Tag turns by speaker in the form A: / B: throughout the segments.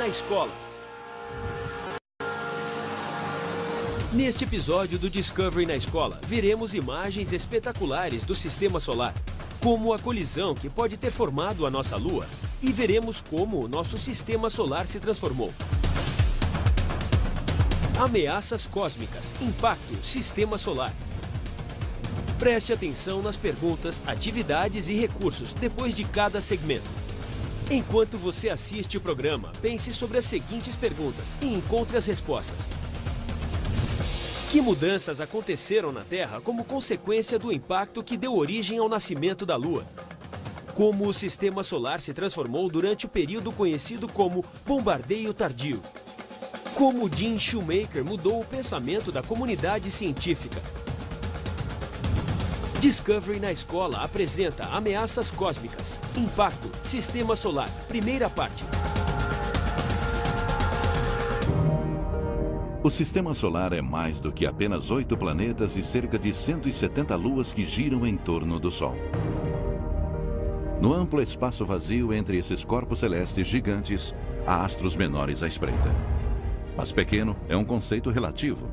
A: escola. Neste episódio do Discovery na Escola, veremos imagens espetaculares do Sistema Solar, como a colisão que pode ter formado a nossa Lua, e veremos como o nosso Sistema Solar se transformou. Ameaças cósmicas, impacto, Sistema Solar. Preste atenção nas perguntas, atividades e recursos depois de cada segmento. Enquanto você assiste o programa, pense sobre as seguintes perguntas e encontre as respostas. Que mudanças aconteceram na Terra como consequência do impacto que deu origem ao nascimento da Lua? Como o Sistema Solar se transformou durante o período conhecido como bombardeio tardio? Como Jim Shoemaker mudou o pensamento da comunidade científica? Discovery na Escola apresenta Ameaças Cósmicas, Impacto, Sistema Solar, primeira parte.
B: O Sistema Solar é mais do que apenas 8 planetas e cerca de 170 luas que giram em torno do Sol. No amplo espaço vazio entre esses corpos celestes gigantes, há astros menores à espreita. Mas pequeno é um conceito relativo.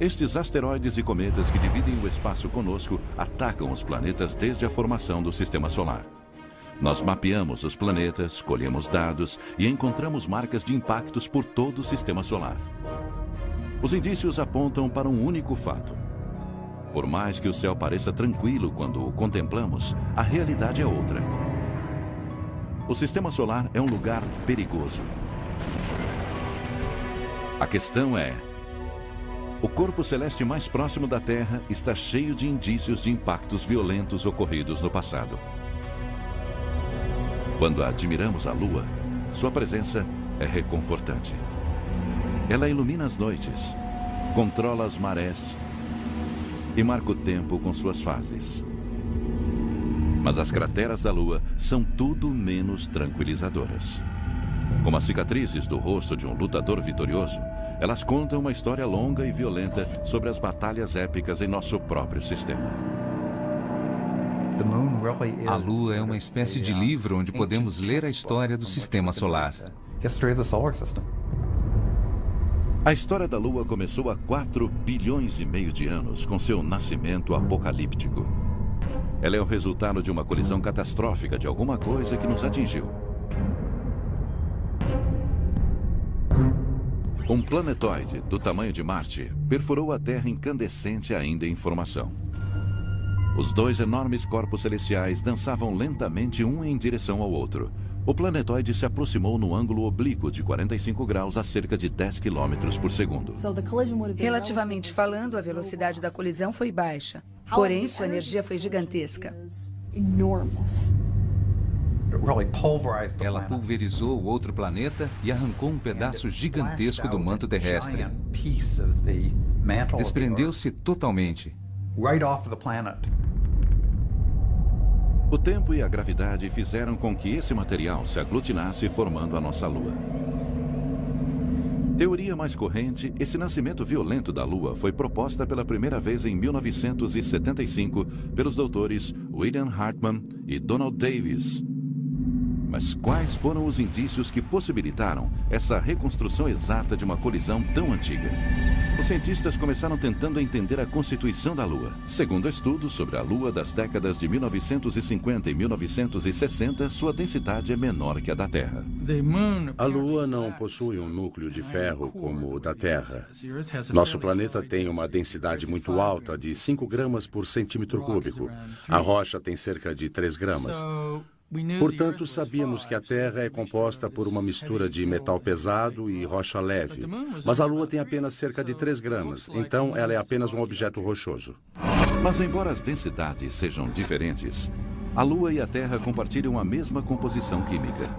B: Estes asteroides e cometas que dividem o espaço conosco atacam os planetas desde a formação do Sistema Solar. Nós mapeamos os planetas, colhemos dados e encontramos marcas de impactos por todo o Sistema Solar. Os indícios apontam para um único fato. Por mais que o céu pareça tranquilo quando o contemplamos, a realidade é outra. O Sistema Solar é um lugar perigoso. A questão é: o corpo celeste mais próximo da Terra está cheio de indícios de impactos violentos ocorridos no passado. Quando admiramos a Lua, sua presença é reconfortante. Ela ilumina as noites, controla as marés e marca o tempo com suas fases. Mas as crateras da Lua são tudo menos tranquilizadoras. Como as cicatrizes do rosto de um lutador vitorioso, elas contam uma história longa e violenta sobre as batalhas épicas em nosso próprio sistema.
C: A Lua é uma espécie de livro onde podemos ler a história do Sistema Solar.
B: A história da Lua começou há 4,5 bilhões de anos com seu nascimento apocalíptico. Ela é o resultado de uma colisão catastrófica de alguma coisa que nos atingiu. Um planetoide do tamanho de Marte perfurou a Terra incandescente ainda em formação. Os dois enormes corpos celestiais dançavam lentamente um em direção ao outro. O planetoide se aproximou no ângulo oblíquo de 45 graus a cerca de 10 km por segundo.
D: Relativamente falando, a velocidade da colisão foi baixa. Porém, sua energia foi gigantesca.
C: Ela pulverizou o outro planeta e arrancou um pedaço gigantesco do manto terrestre. Desprendeu-se totalmente.
B: O tempo e a gravidade fizeram com que esse material se aglutinasse formando a nossa Lua. Teoria mais corrente, esse nascimento violento da Lua foi proposta pela primeira vez em 1975 pelos doutores William Hartmann e Donald Davis. Mas quais foram os indícios que possibilitaram essa reconstrução exata de uma colisão tão antiga? Os cientistas começaram tentando entender a constituição da Lua. Segundo estudos sobre a Lua das décadas de 1950 e 1960, sua densidade é menor que a da Terra.
E: A Lua não possui um núcleo de ferro como o da Terra. Nosso planeta tem uma densidade muito alta, de 5 gramas por centímetro cúbico. A rocha tem cerca de 3 gramas. Portanto, sabíamos que a Terra é composta por uma mistura de metal pesado e rocha leve. Mas a Lua tem apenas cerca de 3 gramas, então ela é apenas um objeto rochoso.
B: Mas embora as densidades sejam diferentes, a Lua e a Terra compartilham a mesma composição química.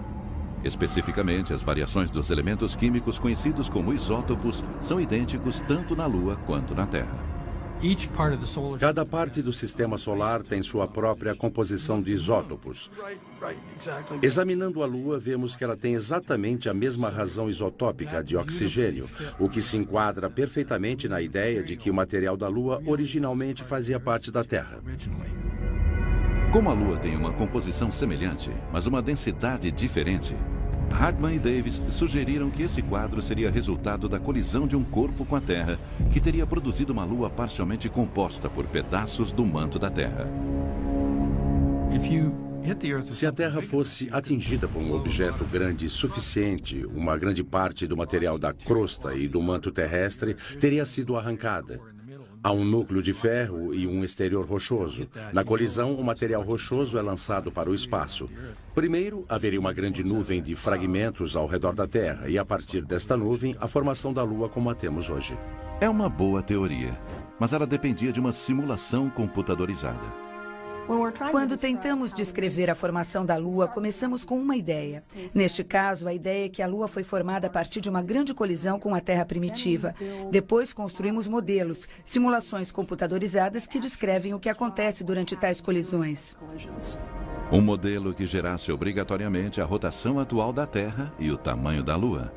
B: Especificamente, as variações dos elementos químicos conhecidos como isótopos são idênticos tanto na Lua quanto na Terra.
E: Cada parte do Sistema Solar tem sua própria composição de isótopos. Examinando a Lua, vemos que ela tem exatamente a mesma razão isotópica de oxigênio, o que se enquadra perfeitamente na ideia de que o material da Lua originalmente fazia parte da Terra.
B: Como a Lua tem uma composição semelhante, mas uma densidade diferente, Hardman e Davis sugeriram que esse quadro seria resultado da colisão de um corpo com a Terra, que teria produzido uma Lua parcialmente composta por pedaços do manto da Terra.
E: Se a Terra fosse atingida por um objeto grande suficiente, uma grande parte do material da crosta e do manto terrestre teria sido arrancada. Há um núcleo de ferro e um exterior rochoso. Na colisão, o material rochoso é lançado para o espaço. Primeiro, haveria uma grande nuvem de fragmentos ao redor da Terra e, a partir desta nuvem, a formação da Lua como a temos hoje.
B: É uma boa teoria, mas ela dependia de uma simulação computadorizada.
D: Quando tentamos descrever a formação da Lua, começamos com uma ideia. Neste caso, a ideia é que a Lua foi formada a partir de uma grande colisão com a Terra primitiva. Depois, construímos modelos, simulações computadorizadas que descrevem o que acontece durante tais colisões.
B: Um modelo que gerasse obrigatoriamente a rotação atual da Terra e o tamanho da Lua.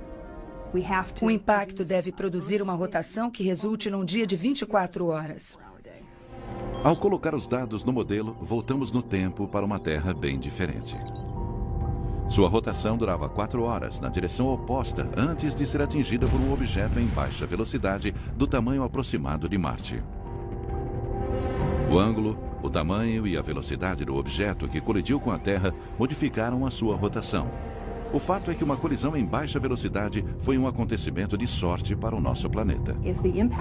D: O impacto deve produzir uma rotação que resulte num dia de 24 horas.
B: Ao colocar os dados no modelo, voltamos no tempo para uma Terra bem diferente. Sua rotação durava 4 horas na direção oposta antes de ser atingida por um objeto em baixa velocidade do tamanho aproximado de Marte. O ângulo, o tamanho e a velocidade do objeto que colidiu com a Terra modificaram a sua rotação. O fato é que uma colisão em baixa velocidade foi um acontecimento de sorte para o nosso planeta.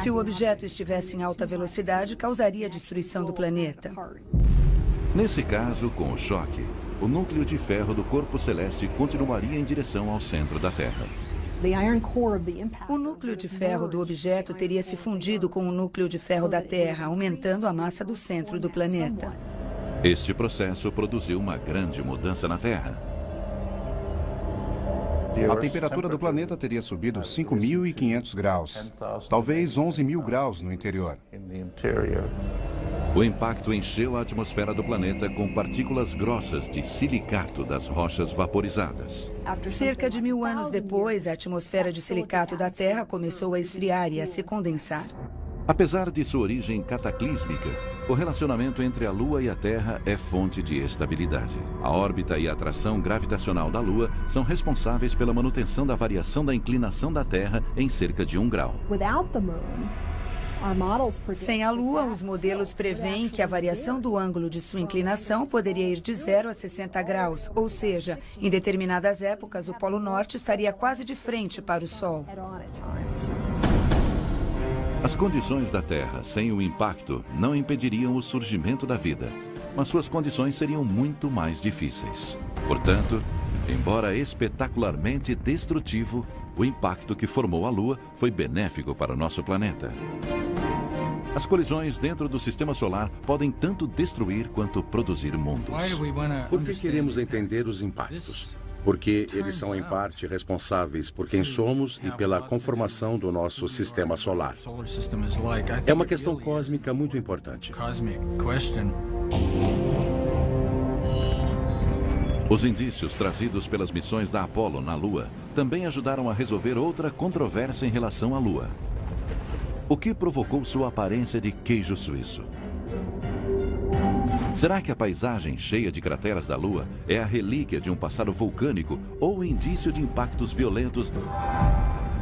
D: Se o objeto estivesse em alta velocidade, causaria a destruição do planeta.
B: Nesse caso, com o choque, o núcleo de ferro do corpo celeste continuaria em direção ao centro da Terra.
D: O núcleo de ferro do objeto teria se fundido com o núcleo de ferro da Terra, aumentando a massa do centro do planeta.
B: Este processo produziu uma grande mudança na Terra.
F: A temperatura do planeta teria subido 5.500 graus, talvez 11.000 graus no interior.
B: O impacto encheu a atmosfera do planeta com partículas grossas de silicato das rochas vaporizadas.
D: Cerca de 1000 anos depois, a atmosfera de silicato da Terra começou a esfriar e a se condensar.
B: Apesar de sua origem cataclísmica, o relacionamento entre a Lua e a Terra é fonte de estabilidade. A órbita e a atração gravitacional da Lua são responsáveis pela manutenção da variação da inclinação da Terra em cerca de 1 grau.
D: Sem a Lua, os modelos preveem que a variação do ângulo de sua inclinação poderia ir de 0 a 60 graus, ou seja, em determinadas épocas, o Polo Norte estaria quase de frente para o Sol.
B: As condições da Terra sem o impacto não impediriam o surgimento da vida, mas suas condições seriam muito mais difíceis. Portanto, embora espetacularmente destrutivo, o impacto que formou a Lua foi benéfico para o nosso planeta. As colisões dentro do Sistema Solar podem tanto destruir quanto produzir mundos.
E: Por que queremos entender os impactos? Porque eles são, em parte, responsáveis por quem somos e pela conformação do nosso sistema solar. É uma questão cósmica muito importante.
B: Os indícios trazidos pelas missões da Apollo na Lua também ajudaram a resolver outra controvérsia em relação à Lua. O que provocou sua aparência de queijo suíço? Será que a paisagem cheia de crateras da Lua é a relíquia de um passado vulcânico ou indício de impactos violentos?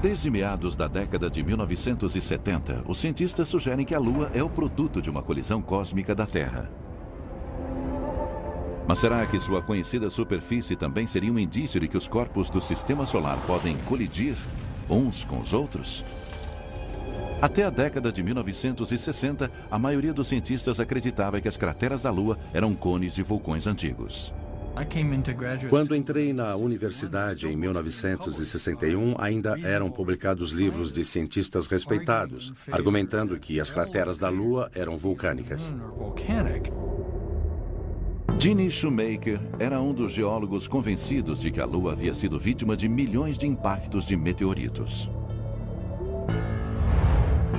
B: Desde meados da década de 1970, os cientistas sugerem que a Lua é o produto de uma colisão cósmica da Terra. Mas será que sua conhecida superfície também seria um indício de que os corpos do Sistema Solar podem colidir uns com os outros? Até a década de 1960, a maioria dos cientistas acreditava que as crateras da Lua eram cones de vulcões antigos.
E: Quando entrei na universidade em 1961, ainda eram publicados livros de cientistas respeitados, argumentando que as crateras da Lua eram vulcânicas.
B: Gene Shoemaker era um dos geólogos convencidos de que a Lua havia sido vítima de milhões de impactos de meteoritos.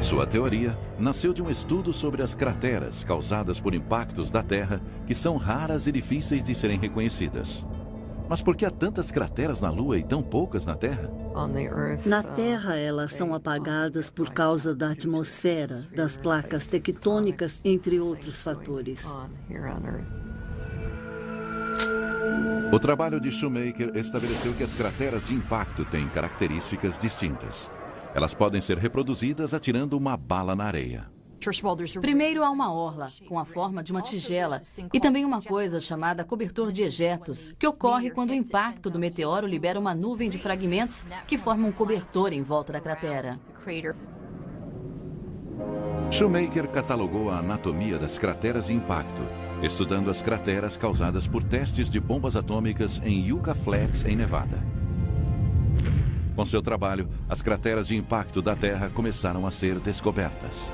B: Sua teoria nasceu de um estudo sobre as crateras causadas por impactos da Terra que são raras e difíceis de serem reconhecidas. Mas por que há tantas crateras na Lua e tão poucas na Terra?
G: Na Terra, elas são apagadas por causa da atmosfera, das placas tectônicas, entre outros fatores.
B: O trabalho de Shoemaker estabeleceu que as crateras de impacto têm características distintas. Elas podem ser reproduzidas atirando uma bala na areia.
H: Primeiro há uma orla, com a forma de uma tigela, e também uma coisa chamada cobertor de ejetos, que ocorre quando o impacto do meteoro libera uma nuvem de fragmentos que forma um cobertor em volta da cratera.
B: Shoemaker catalogou a anatomia das crateras de impacto, estudando as crateras causadas por testes de bombas atômicas em Yucca Flats, em Nevada. Com seu trabalho, as crateras de impacto da Terra começaram a ser descobertas.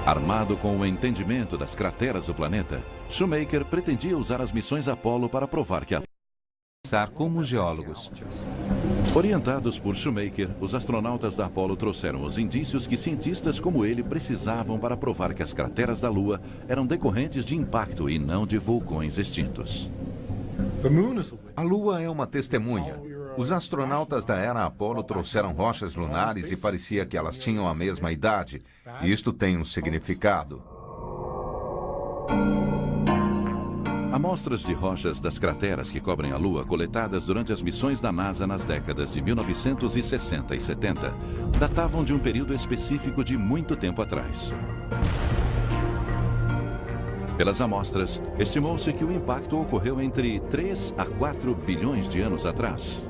B: Armado com o entendimento das crateras do planeta, Shoemaker pretendia usar as missões Apollo para provar que a
C: como geólogos.
B: Orientados por Shoemaker, os astronautas da Apollo trouxeram os indícios que cientistas como ele precisavam para provar que as crateras da Lua eram decorrentes de impacto e não de vulcões extintos.
I: A Lua é uma testemunha. Os astronautas da era Apollo trouxeram rochas lunares e parecia que elas tinham a mesma idade. Isto tem um significado.
B: Amostras de rochas das crateras que cobrem a Lua, coletadas durante as missões da NASA nas décadas de 1960 e 70, datavam de um período específico de muito tempo atrás. Pelas amostras, estimou-se que o impacto ocorreu entre 3 a 4 bilhões de anos atrás.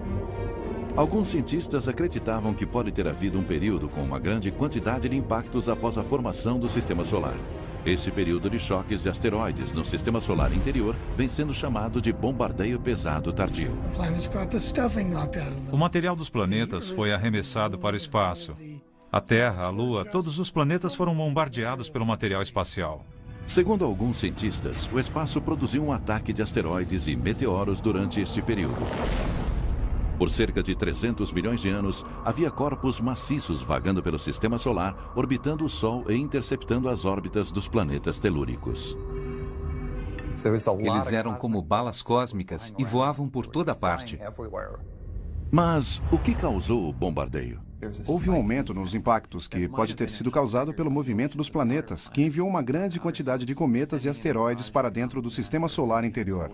B: Alguns cientistas acreditavam que pode ter havido um período com uma grande quantidade de impactos após a formação do Sistema Solar. Esse período de choques de asteroides no Sistema Solar interior vem sendo chamado de bombardeio pesado tardio.
J: O material dos planetas foi arremessado para o espaço. A Terra, a Lua, todos os planetas foram bombardeados pelo material espacial.
B: Segundo alguns cientistas, o espaço produziu um ataque de asteroides e meteoros durante este período. Por cerca de 300 milhões de anos, havia corpos maciços vagando pelo Sistema Solar, orbitando o Sol e interceptando as órbitas dos planetas telúricos.
C: Eles eram como balas cósmicas e voavam por toda parte.
B: Mas o que causou o bombardeio?
F: Houve um aumento nos impactos que pode ter sido causado pelo movimento dos planetas, que enviou uma grande quantidade de cometas e asteroides para dentro do Sistema Solar interior.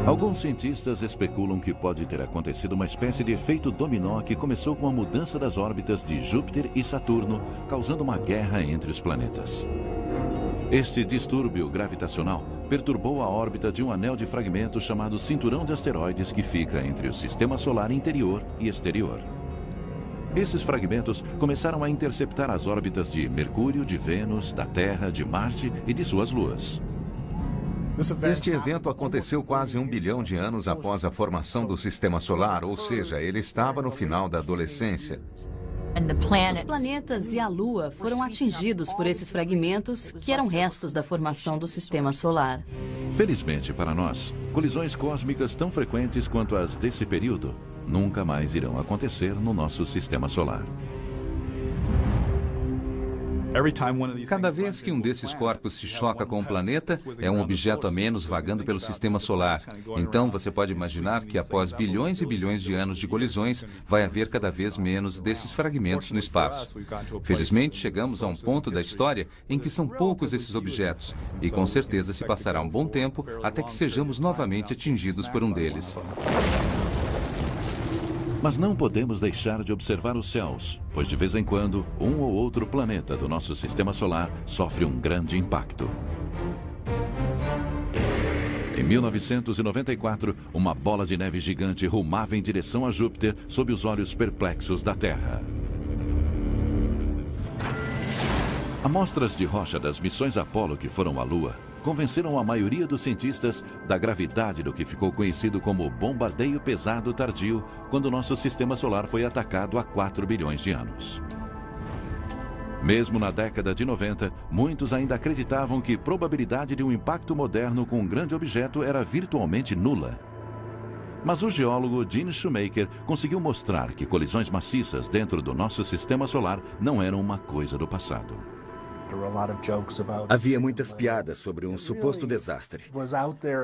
B: Alguns cientistas especulam que pode ter acontecido uma espécie de efeito dominó que começou com a mudança das órbitas de Júpiter e Saturno, causando uma guerra entre os planetas. Este distúrbio gravitacional perturbou a órbita de um anel de fragmentos chamado Cinturão de Asteroides que fica entre o Sistema Solar interior e exterior. Esses fragmentos começaram a interceptar as órbitas de Mercúrio, de Vênus, da Terra, de Marte e de suas luas.
I: Este evento aconteceu quase 1 bilhão de anos após a formação do Sistema Solar, ou seja, ele estava no final da adolescência.
H: Os planetas e a Lua foram atingidos por esses fragmentos que eram restos da formação do Sistema Solar.
B: Felizmente para nós, colisões cósmicas tão frequentes quanto as desse período nunca mais irão acontecer no nosso Sistema Solar.
C: Cada vez que um desses corpos se choca com um planeta, é um objeto a menos vagando pelo Sistema Solar. Então, você pode imaginar que após bilhões e bilhões de anos de colisões, vai haver cada vez menos desses fragmentos no espaço. Felizmente, chegamos a um ponto da história em que são poucos esses objetos, e com certeza se passará um bom tempo até que sejamos novamente atingidos por um deles.
B: Mas não podemos deixar de observar os céus, pois de vez em quando, um ou outro planeta do nosso Sistema Solar sofre um grande impacto. Em 1994, uma bola de neve gigante rumava em direção a Júpiter sob os olhos perplexos da Terra. Amostras de rocha das missões Apollo que foram à Lua convenceram a maioria dos cientistas da gravidade do que ficou conhecido como bombardeio pesado tardio quando nosso Sistema Solar foi atacado há 4 bilhões de anos. Mesmo na década de 90, muitos ainda acreditavam que a probabilidade de um impacto moderno com um grande objeto era virtualmente nula. Mas o geólogo Gene Shoemaker conseguiu mostrar que colisões maciças dentro do nosso Sistema Solar não eram uma coisa do passado.
K: Havia muitas piadas sobre um suposto desastre.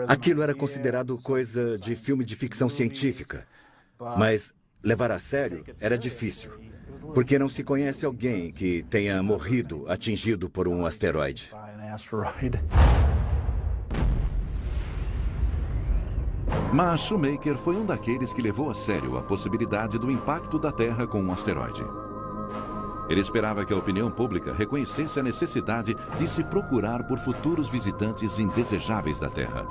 K: Aquilo era considerado coisa de filme de ficção científica. Mas levar a sério era difícil, porque não se conhece alguém que tenha morrido atingido por um asteroide.
B: Mas Shoemaker foi um daqueles que levou a sério a possibilidade do impacto da Terra com um asteroide. Ele esperava que a opinião pública reconhecesse a necessidade de se procurar por futuros visitantes indesejáveis da Terra.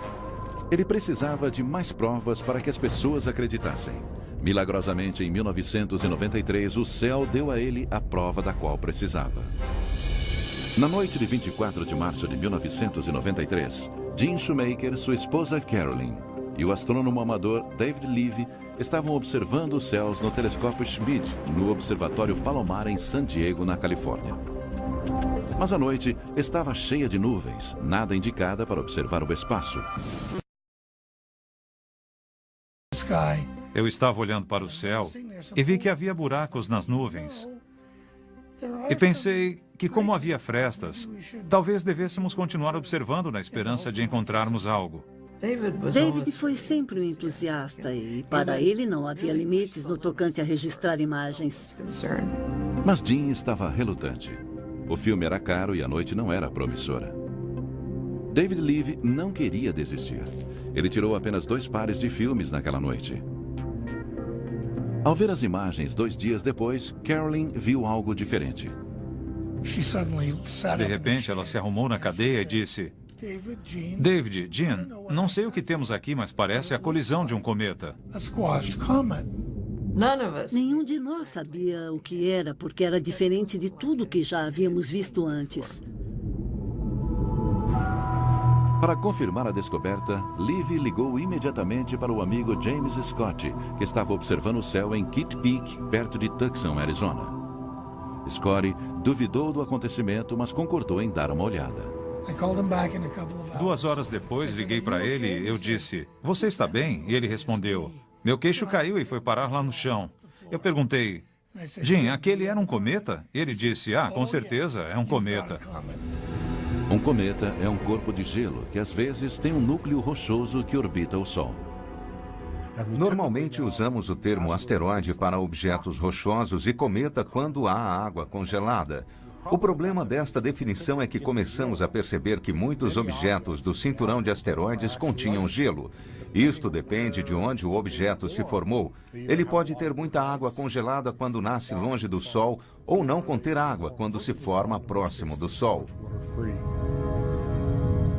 B: Ele precisava de mais provas para que as pessoas acreditassem. Milagrosamente, em 1993, o céu deu a ele a prova da qual precisava. Na noite de 24 de março de 1993, Gene Shoemaker, sua esposa Carolyn e o astrônomo amador David Levy estavam observando os céus no telescópio Schmidt, no Observatório Palomar, em San Diego, na Califórnia. Mas a noite estava cheia de nuvens, nada indicada para observar o espaço.
J: Eu estava olhando para o céu e vi que havia buracos nas nuvens. E pensei que, como havia frestas, talvez devêssemos continuar observando na esperança de encontrarmos algo.
G: David foi sempre um entusiasta e, para ele, não havia limites no tocante a registrar imagens.
B: Mas Gene estava relutante. O filme era caro e a noite não era promissora. David Levy não queria desistir. Ele tirou apenas 2 pares de filmes naquela noite. Ao ver as imagens 2 dias depois, Carolyn viu algo diferente.
J: De repente, ela se arrumou na cadeia e disse: David, Gene, não sei o que temos aqui, mas parece a colisão de um cometa.
G: Nenhum de nós sabia o que era, porque era diferente de tudo que já havíamos visto antes.
B: Para confirmar a descoberta, Levy ligou imediatamente para o amigo James Scott, que estava observando o céu em Kitt Peak, perto de Tucson, Arizona. Scott duvidou do acontecimento, mas concordou em dar uma olhada.
J: 2 horas depois, liguei para ele e eu disse: você está bem? E ele respondeu: meu queixo caiu e foi parar lá no chão. Eu perguntei: Gene, aquele era um cometa? Ele disse: ah, com certeza, é um cometa.
B: Um cometa é um corpo de gelo que às vezes tem um núcleo rochoso que orbita o Sol.
I: Normalmente usamos o termo asteroide para objetos rochosos e cometa quando há água congelada. O problema desta definição é que começamos a perceber que muitos objetos do cinturão de asteroides continham gelo. Isto depende de onde o objeto se formou. Ele pode ter muita água congelada quando nasce longe do Sol ou não conter água quando se forma próximo do Sol.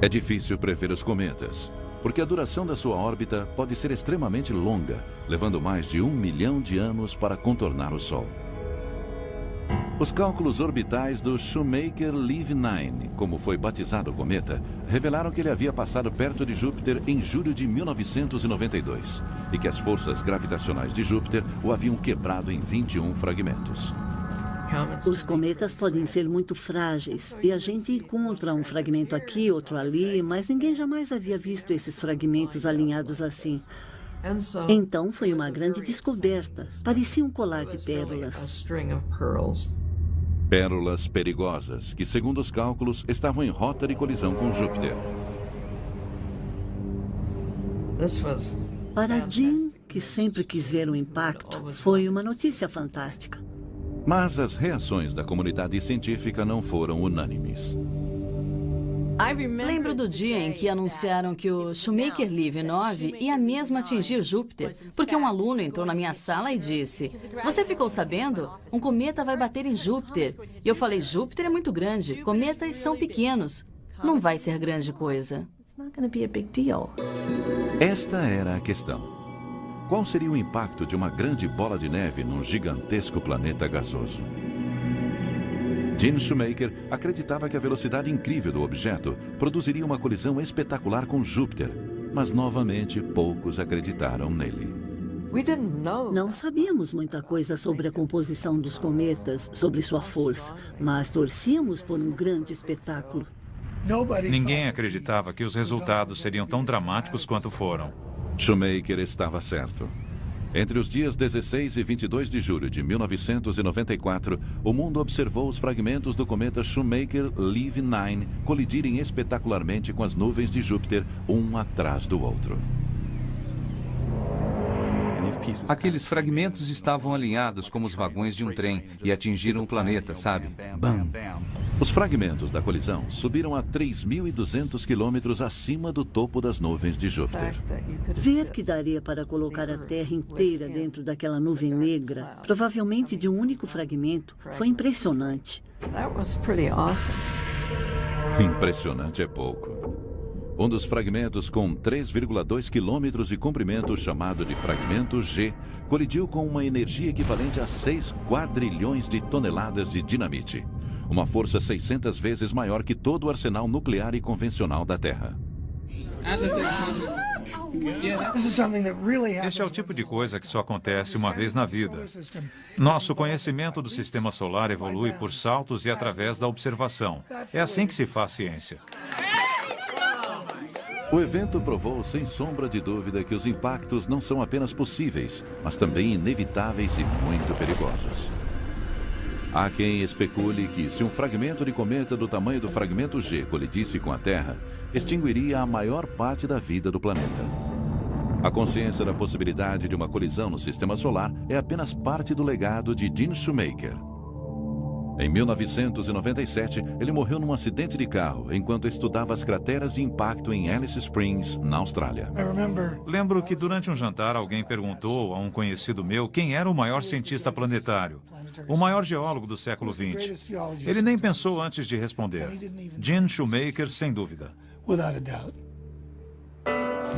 B: É difícil prever os cometas, porque a duração da sua órbita pode ser extremamente longa, levando mais de 1 milhão de anos para contornar o Sol. Os cálculos orbitais do Shoemaker-Levy 9, como foi batizado o cometa, revelaram que ele havia passado perto de Júpiter em julho de 1992 e que as forças gravitacionais de Júpiter o haviam quebrado em 21 fragmentos.
G: Os cometas podem ser muito frágeis e a gente encontra um fragmento aqui, outro ali, mas ninguém jamais havia visto esses fragmentos alinhados assim. Então foi uma grande descoberta. Parecia um colar de pérolas.
B: Pérolas perigosas, que, segundo os cálculos, estavam em rota de colisão com Júpiter.
G: Para Gene, que sempre quis ver o impacto, foi uma notícia fantástica.
B: Mas as reações da comunidade científica não foram unânimes.
H: Lembro do dia em que anunciaram que o Shoemaker-Levy 9 ia mesmo atingir Júpiter, porque um aluno entrou na minha sala e disse: você ficou sabendo? Um cometa vai bater em Júpiter. E eu falei: Júpiter é muito grande, cometas são pequenos. Não vai ser grande coisa.
B: Esta era a questão. Qual seria o impacto de uma grande bola de neve num gigantesco planeta gasoso? Gene Shoemaker acreditava que a velocidade incrível do objeto produziria uma colisão espetacular com Júpiter, mas novamente poucos acreditaram nele.
G: Não sabíamos muita coisa sobre a composição dos cometas, sobre sua força, mas torcíamos por um grande espetáculo.
J: Ninguém acreditava que os resultados seriam tão dramáticos quanto foram.
B: Shoemaker estava certo. Entre os dias 16 e 22 de julho de 1994, o mundo observou os fragmentos do cometa Shoemaker-Levy 9 colidirem espetacularmente com as nuvens de Júpiter, um atrás do outro.
C: Aqueles fragmentos estavam alinhados como os vagões de um trem e atingiram o planeta, sabe? Bam!
B: Os fragmentos da colisão subiram a 3.200 quilômetros acima do topo das nuvens de Júpiter.
G: Ver que daria para colocar a Terra inteira dentro daquela nuvem negra, provavelmente de um único fragmento, foi impressionante.
B: Impressionante é pouco. Um dos fragmentos com 3,2 quilômetros de comprimento, chamado de fragmento G, colidiu com uma energia equivalente a 6 quadrilhões de toneladas de dinamite. Uma força 600 vezes maior que todo o arsenal nuclear e convencional da Terra.
J: Este é o tipo de coisa que só acontece uma vez na vida. Nosso conhecimento do sistema solar evolui por saltos e através da observação. É assim que se faz ciência.
B: O evento provou, sem sombra de dúvida, que os impactos não são apenas possíveis, mas também inevitáveis e muito perigosos. Há quem especule que, se um fragmento de cometa do tamanho do fragmento G colidisse com a Terra, extinguiria a maior parte da vida do planeta. A consciência da possibilidade de uma colisão no sistema solar é apenas parte do legado de Gene Shoemaker. Em 1997, ele morreu num acidente de carro enquanto estudava as crateras de impacto em Alice Springs, na Austrália.
J: Lembro que durante um jantar alguém perguntou a um conhecido meu quem era o maior cientista planetário, o maior geólogo do século XX. Ele nem pensou antes de responder. Gene Shoemaker, sem dúvida.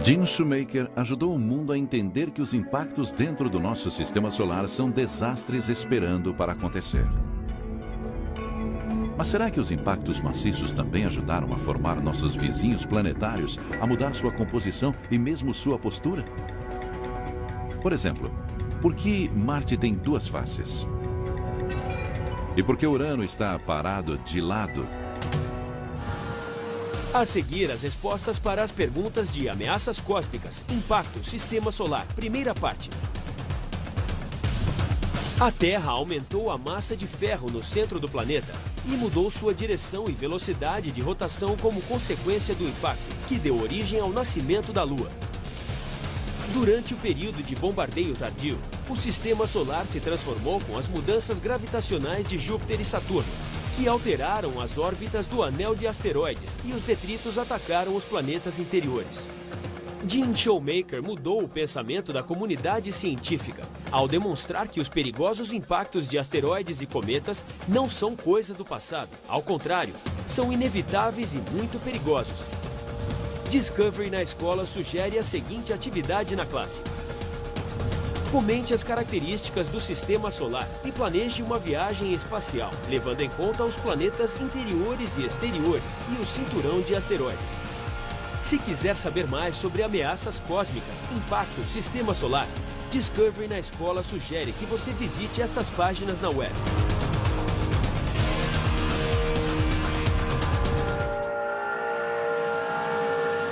B: Gene Shoemaker ajudou o mundo a entender que os impactos dentro do nosso sistema solar são desastres esperando para acontecer. Mas será que os impactos maciços também ajudaram a formar nossos vizinhos planetários, a mudar sua composição e mesmo sua postura? Por exemplo, por que Marte tem duas faces? E por que Urano está parado de lado?
A: A seguir, as respostas para as perguntas de ameaças cósmicas, impacto, sistema solar, primeira parte. A Terra aumentou a massa de ferro no centro do planeta e mudou sua direção e velocidade de rotação como consequência do impacto, que deu origem ao nascimento da Lua. Durante o período de bombardeio tardio, o sistema solar se transformou com as mudanças gravitacionais de Júpiter e Saturno, que alteraram as órbitas do anel de asteroides e os detritos atacaram os planetas interiores. Gene Shoemaker mudou o pensamento da comunidade científica ao demonstrar que os perigosos impactos de asteroides e cometas não são coisa do passado. Ao contrário, são inevitáveis e muito perigosos. Discovery na Escola sugere a seguinte atividade na classe. Comente as características do sistema solar e planeje uma viagem espacial, levando em conta os planetas interiores e exteriores e o cinturão de asteroides. Se quiser saber mais sobre ameaças cósmicas, impacto, sistema solar, Discovery na Escola sugere que você visite estas páginas na web.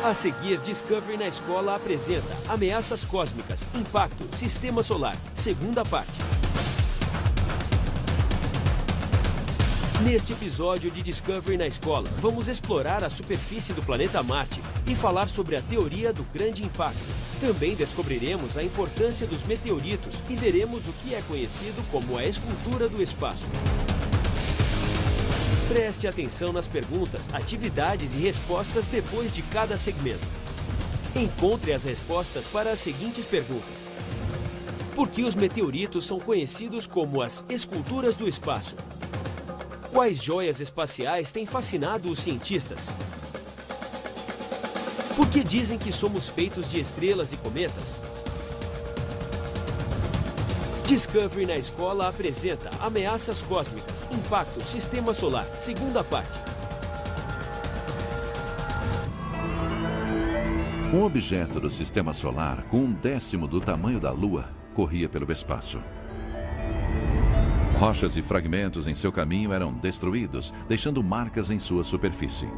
A: A seguir, Discovery na Escola apresenta Ameaças Cósmicas, Impacto, Sistema Solar, segunda parte. Neste episódio de Discovery na Escola, vamos explorar a superfície do planeta Marte e falar sobre a teoria do grande impacto. Também descobriremos a importância dos meteoritos e veremos o que é conhecido como a escultura do espaço. Preste atenção nas perguntas, atividades e respostas depois de cada segmento. Encontre as respostas para as seguintes perguntas. Por que os meteoritos são conhecidos como as esculturas do espaço? Quais joias espaciais têm fascinado os cientistas? Por que dizem que somos feitos de estrelas e cometas? Discovery na Escola apresenta Ameaças Cósmicas, Impacto, Sistema Solar, segunda parte.
B: Um objeto do sistema solar com 1/10 do tamanho da Lua corria pelo espaço. Rochas e fragmentos em seu caminho eram destruídos, deixando marcas em sua superfície.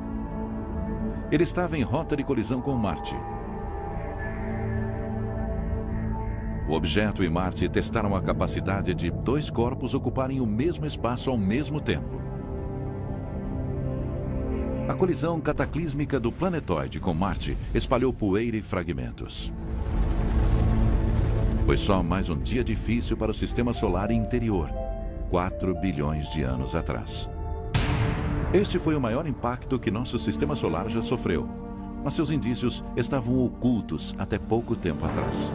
B: Ele estava em rota de colisão com Marte. O objeto e Marte testaram a capacidade de dois corpos ocuparem o mesmo espaço ao mesmo tempo. A colisão cataclísmica do planetoide com Marte espalhou poeira e fragmentos. Foi só mais um dia difícil para o sistema solar interior, 4 bilhões de anos atrás. Este foi o maior impacto que nosso sistema solar já sofreu, mas seus indícios estavam ocultos até pouco tempo atrás.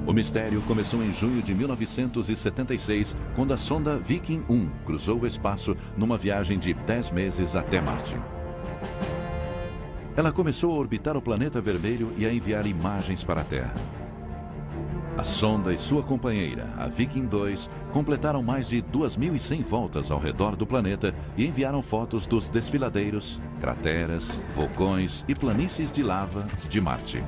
B: O mistério começou em junho de 1976, quando a sonda Viking 1 cruzou o espaço numa viagem de 10 meses até Marte. Ela começou a orbitar o planeta vermelho e a enviar imagens para a Terra. A sonda e sua companheira, a Viking 2, completaram mais de 2.100 voltas ao redor do planeta e enviaram fotos dos desfiladeiros, crateras, vulcões e planícies de lava de Marte.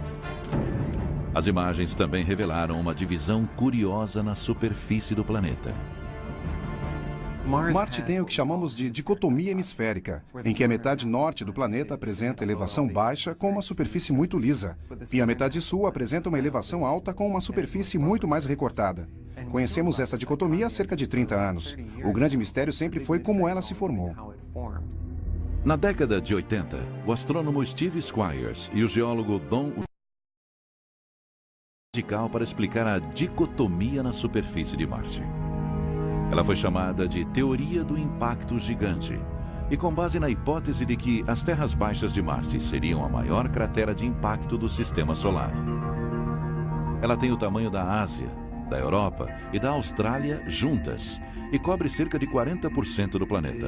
B: As imagens também revelaram uma divisão curiosa na superfície do planeta.
F: Marte tem o que chamamos de dicotomia hemisférica, em que a metade norte do planeta apresenta elevação baixa com uma superfície muito lisa, e a metade sul apresenta uma elevação alta com uma superfície muito mais recortada. Conhecemos essa dicotomia há cerca de 30 anos. O grande mistério sempre foi como ela se formou.
B: Na década de 80, o astrônomo Steve Squyres e o geólogo Don radical para explicar a dicotomia na superfície de Marte. Ela foi chamada de Teoria do Impacto Gigante, e com base na hipótese de que as terras baixas de Marte seriam a maior cratera de impacto do sistema solar. Ela tem o tamanho da Ásia, da Europa e da Austrália juntas, e cobre cerca de 40% do planeta.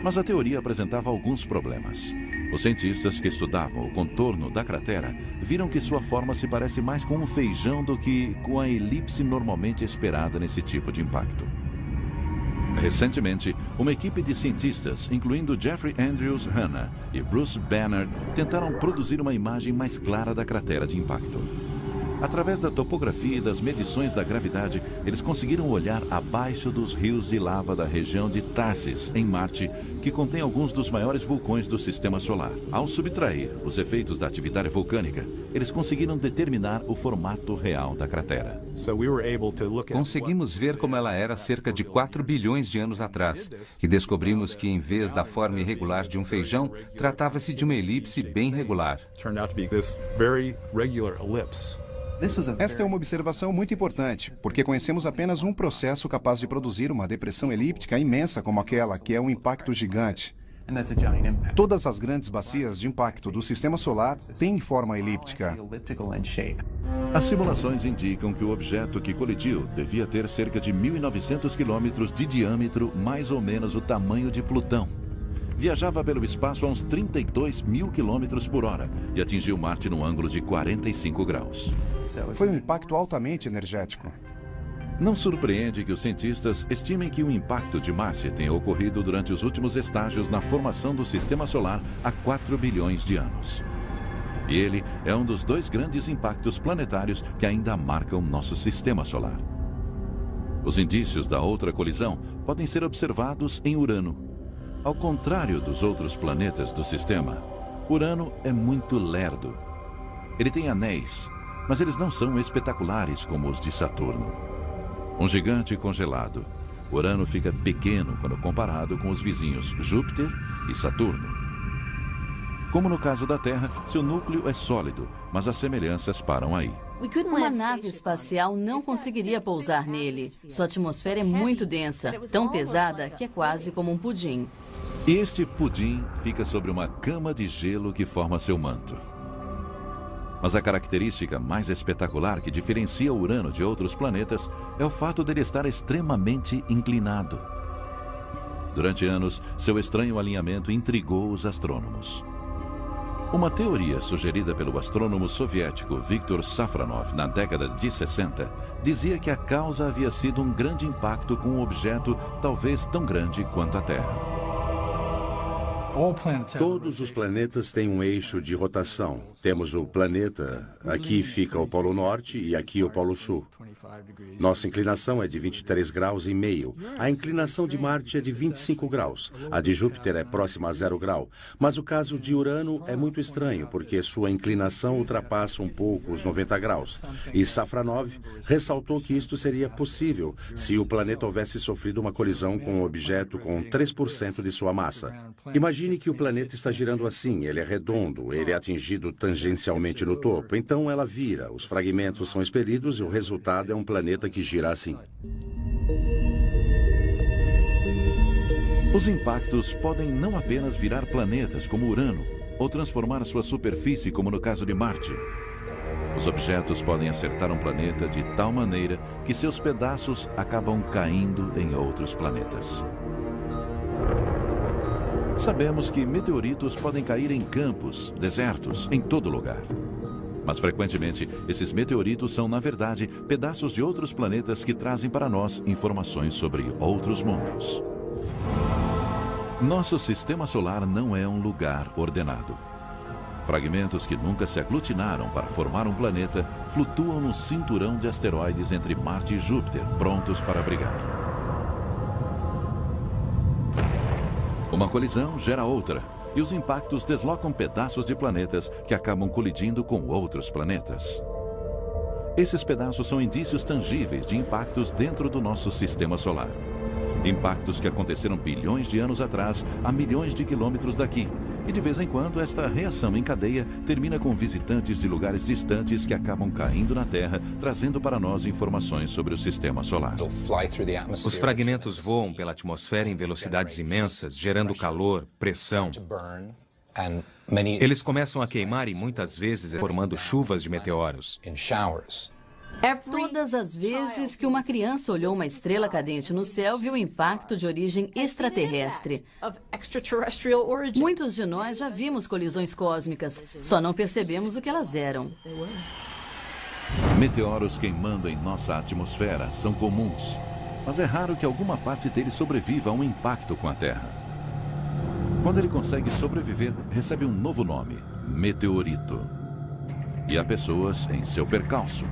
B: Mas a teoria apresentava alguns problemas. Os cientistas que estudavam o contorno da cratera viram que sua forma se parece mais com um feijão do que com a elipse normalmente esperada nesse tipo de impacto. Recentemente, uma equipe de cientistas, incluindo Jeffrey Andrews Hanna e Bruce Banner, tentaram produzir uma imagem mais clara da cratera de impacto. Através da topografia e das medições da gravidade, eles conseguiram olhar abaixo dos rios de lava da região de Tharsis, em Marte, que contém alguns dos maiores vulcões do sistema solar. Ao subtrair os efeitos da atividade vulcânica, eles conseguiram determinar o formato real da cratera.
C: Conseguimos ver como ela era cerca de 4 bilhões de anos atrás, e descobrimos que, em vez da forma irregular de um feijão, tratava-se de uma elipse bem regular.
F: Esta é uma observação muito importante, porque conhecemos apenas um processo capaz de produzir uma depressão elíptica imensa como aquela, que é um impacto gigante. Todas as grandes bacias de impacto do sistema solar têm forma elíptica.
B: As simulações indicam que o objeto que colidiu devia ter cerca de 1.900 quilômetros de diâmetro, mais ou menos o tamanho de Plutão. Viajava pelo espaço a uns 32 mil quilômetros por hora e atingiu Marte num ângulo de 45 graus.
F: Foi um impacto altamente energético.
B: Não surpreende que os cientistas estimem que o impacto de Marte tenha ocorrido durante os últimos estágios na formação do sistema solar há 4 bilhões de anos. E ele é um dos 2 grandes impactos planetários que ainda marcam nosso sistema solar. Os indícios da outra colisão podem ser observados em Urano. Ao contrário dos outros planetas do sistema, Urano é muito lerdo. Ele tem anéis, mas eles não são espetaculares como os de Saturno. Um gigante congelado, Urano fica pequeno quando comparado com os vizinhos Júpiter e Saturno. Como no caso da Terra, seu núcleo é sólido, mas as semelhanças param aí.
H: Uma nave espacial não conseguiria pousar nele. Sua atmosfera é muito densa, tão pesada que é quase como um pudim.
B: Este pudim fica sobre uma cama de gelo que forma seu manto. Mas a característica mais espetacular que diferencia Urano de outros planetas é o fato dele estar extremamente inclinado. Durante anos, seu estranho alinhamento intrigou os astrônomos. Uma teoria sugerida pelo astrônomo soviético Viktor Safronov na década de 60 dizia que a causa havia sido um grande impacto com um objeto talvez tão grande quanto a Terra.
E: Todos os planetas têm um eixo de rotação. Temos o planeta, aqui fica o Polo Norte e aqui o Polo Sul. Nossa inclinação é de 23 graus e meio. A inclinação de Marte é de 25 graus. A de Júpiter é próxima a 0 grau. Mas o caso de Urano é muito estranho, porque sua inclinação ultrapassa um pouco os 90 graus. E Safronov ressaltou que isto seria possível se o planeta houvesse sofrido uma colisão com um objeto com 3% de sua massa. Imagine Imagine que o planeta está girando assim, ele é redondo, ele é atingido tangencialmente no topo, então ela vira, os fragmentos são expelidos e o resultado é um planeta que gira assim.
B: Os impactos podem não apenas virar planetas como Urano, ou transformar sua superfície como no caso de Marte. Os objetos podem acertar um planeta de tal maneira que seus pedaços acabam caindo em outros planetas. Sabemos que meteoritos podem cair em campos, desertos, em todo lugar. Mas frequentemente, esses meteoritos são, na verdade, pedaços de outros planetas que trazem para nós informações sobre outros mundos. Nosso sistema solar não é um lugar ordenado. Fragmentos que nunca se aglutinaram para formar um planeta flutuam no cinturão de asteroides entre Marte e Júpiter, prontos para brigar. Uma colisão gera outra, e os impactos deslocam pedaços de planetas que acabam colidindo com outros planetas. Esses pedaços são indícios tangíveis de impactos dentro do nosso sistema solar. Impactos que aconteceram bilhões de anos atrás, a milhões de quilômetros daqui. E de vez em quando, esta reação em cadeia termina com visitantes de lugares distantes que acabam caindo na Terra, trazendo para nós informações sobre o sistema solar.
L: Os fragmentos voam pela atmosfera em velocidades imensas, gerando calor, pressão. Eles começam a queimar e muitas vezes formando chuvas de meteoros.
H: Todas as vezes que uma criança olhou uma estrela cadente no céu, viu impacto de origem extraterrestre. Muitos de nós já vimos colisões cósmicas, só não percebemos o que elas eram.
B: Meteoros queimando em nossa atmosfera são comuns, mas é raro que alguma parte dele sobreviva a um impacto com a Terra. Quando ele consegue sobreviver, recebe um novo nome, meteorito. E há pessoas em seu percalço.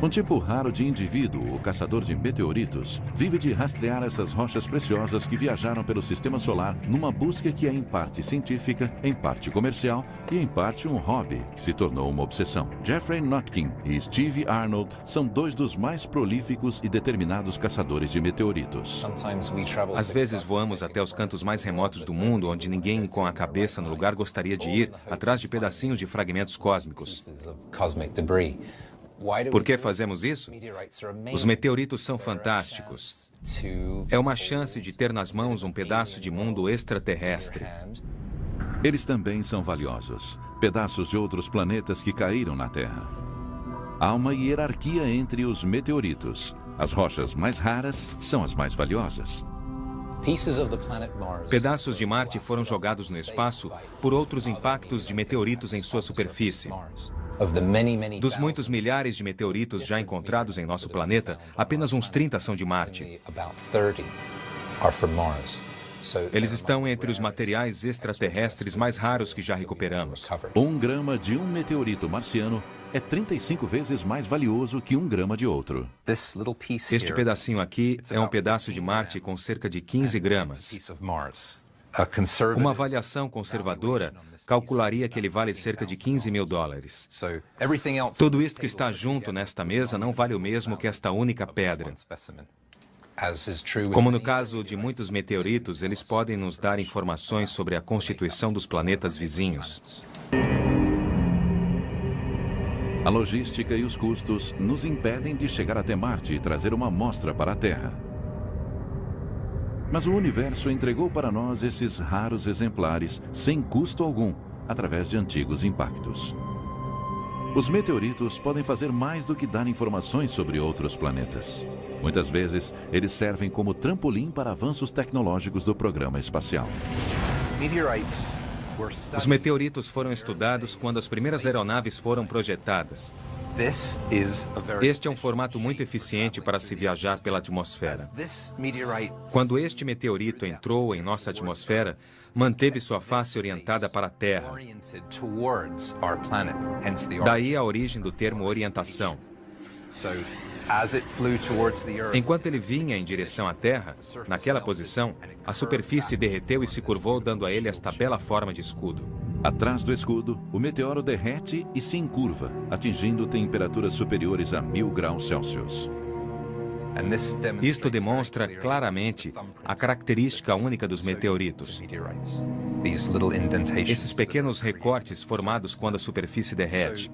B: Um tipo raro de indivíduo, o caçador de meteoritos, vive de rastrear essas rochas preciosas que viajaram pelo sistema solar numa busca que é em parte científica, em parte comercial e em parte um hobby que se tornou uma obsessão. Jeffrey Notkin e Steve Arnold são dois dos mais prolíficos e determinados caçadores de meteoritos.
L: Às vezes voamos até os cantos mais remotos do mundo, onde ninguém com a cabeça no lugar gostaria de ir, atrás de pedacinhos de fragmentos cósmicos. Por que fazemos isso? Os meteoritos são fantásticos. É uma chance de ter nas mãos um pedaço de mundo extraterrestre.
B: Eles também são valiosos, pedaços de outros planetas que caíram na Terra. Há uma hierarquia entre os meteoritos. As rochas mais raras são as mais valiosas.
L: Pedaços de Marte foram jogados no espaço por outros impactos de meteoritos em sua superfície. Dos muitos milhares de meteoritos já encontrados em nosso planeta, apenas uns 30 são de Marte. Eles estão entre os materiais extraterrestres mais raros que já recuperamos.
B: 1 grama de um meteorito marciano é 35 vezes mais valioso que 1 grama de outro.
L: Este pedacinho aqui é um pedaço de Marte com cerca de 15 gramas. Uma avaliação conservadora calcularia que ele vale cerca de $15 mil. Tudo isto que está junto nesta mesa não vale o mesmo que esta única pedra. Como no caso de muitos meteoritos, eles podem nos dar informações sobre a constituição dos planetas vizinhos.
B: A logística e os custos nos impedem de chegar até Marte e trazer uma amostra para a Terra. Mas o universo entregou para nós esses raros exemplares sem custo algum, através de antigos impactos. Os meteoritos podem fazer mais do que dar informações sobre outros planetas. Muitas vezes, eles servem como trampolim para avanços tecnológicos do programa espacial.
L: Os meteoritos foram estudados quando as primeiras aeronaves foram projetadas. Este é um formato muito eficiente para se viajar pela atmosfera. Quando este meteorito entrou em nossa atmosfera, manteve sua face orientada para a Terra. Daí a origem do termo orientação. Enquanto ele vinha em direção à Terra, naquela posição, a superfície derreteu e se curvou, dando a ele esta bela forma de escudo.
B: Atrás do escudo, o meteoro derrete e se encurva, atingindo temperaturas superiores a 1000 graus Celsius.
L: Isto demonstra claramente a característica única dos meteoritos. Esses pequenos recortes formados quando a superfície derrete.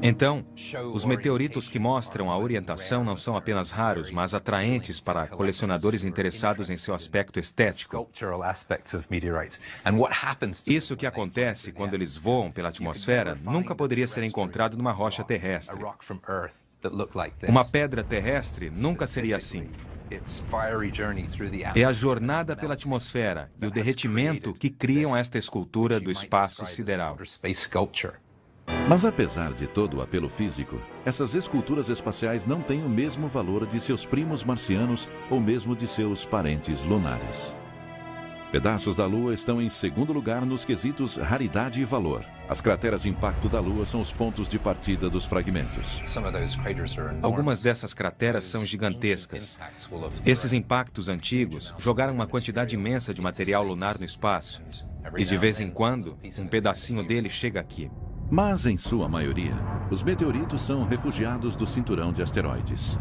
L: Então, os meteoritos que mostram a orientação não são apenas raros, mas atraentes para colecionadores interessados em seu aspecto estético. Isso que acontece quando eles voam pela atmosfera nunca poderia ser encontrado numa rocha terrestre. Uma pedra terrestre nunca seria assim. É a jornada pela atmosfera e o derretimento que criam esta escultura do espaço sideral.
B: Mas apesar de todo o apelo físico, essas esculturas espaciais não têm o mesmo valor de seus primos marcianos ou mesmo de seus parentes lunares. Pedaços da Lua estão em segundo lugar nos quesitos raridade e valor. As crateras de impacto da Lua são os pontos de partida dos fragmentos.
L: Algumas dessas crateras são gigantescas. Esses impactos antigos jogaram uma quantidade imensa de material lunar no espaço. E de vez em quando, um pedacinho dele chega aqui.
B: Mas, em sua maioria, os meteoritos são refugiados do cinturão de asteroides.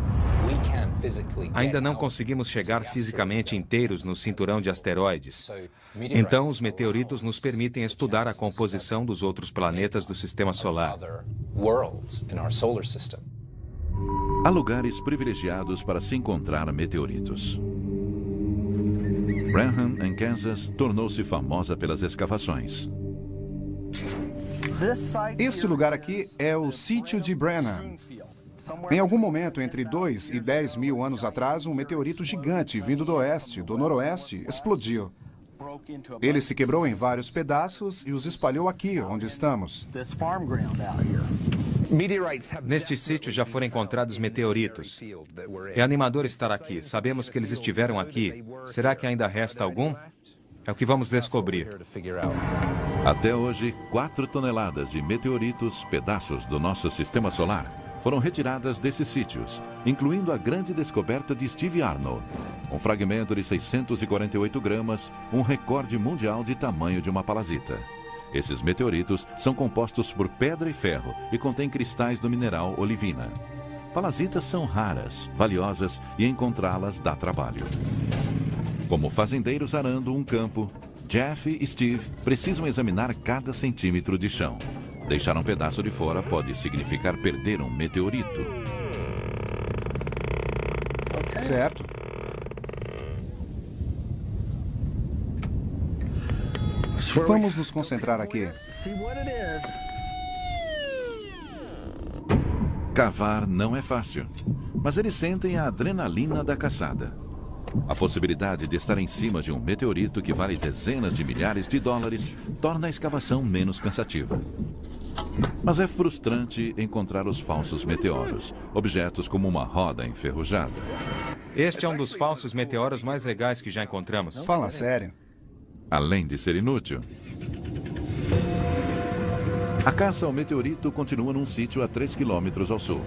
L: Ainda não conseguimos chegar fisicamente inteiros no cinturão de asteroides. Então, os meteoritos nos permitem estudar a composição dos outros planetas do Sistema Solar.
B: Há lugares privilegiados para se encontrar meteoritos. Branham, em Kansas, tornou-se famosa pelas escavações.
F: Este lugar aqui é o sítio de Branham. Em algum momento, entre 2 e 10 mil anos atrás, um meteorito gigante vindo do oeste, do noroeste, explodiu. Ele se quebrou em vários pedaços e os espalhou aqui, onde estamos.
L: Neste sítio já foram encontrados meteoritos. É animador estar aqui. Sabemos que eles estiveram aqui. Será que ainda resta algum? É o que vamos descobrir.
B: Até hoje, 4 toneladas de meteoritos, pedaços do nosso sistema solar, foram retiradas desses sítios, incluindo a grande descoberta de Steve Arnold, um fragmento de 648 gramas, um recorde mundial de tamanho de uma palazita. Esses meteoritos são compostos por pedra e ferro e contêm cristais do mineral olivina. Palazitas são raras, valiosas e encontrá-las dá trabalho. Como fazendeiros arando um campo, Jeff e Steve precisam examinar cada centímetro de chão. Deixar um pedaço de fora pode significar perder um meteorito.
F: Certo. Vamos nos concentrar aqui.
B: Cavar não é fácil, mas eles sentem a adrenalina da caçada. A possibilidade de estar em cima de um meteorito que vale dezenas de milhares de dólares torna a escavação menos cansativa. Mas é frustrante encontrar os falsos meteoros, objetos como uma roda enferrujada.
L: Este é um dos falsos meteoros mais legais que já encontramos.
F: Fala sério.
B: Além de ser inútil, a caça ao meteorito continua num sítio a 3 quilômetros ao sul.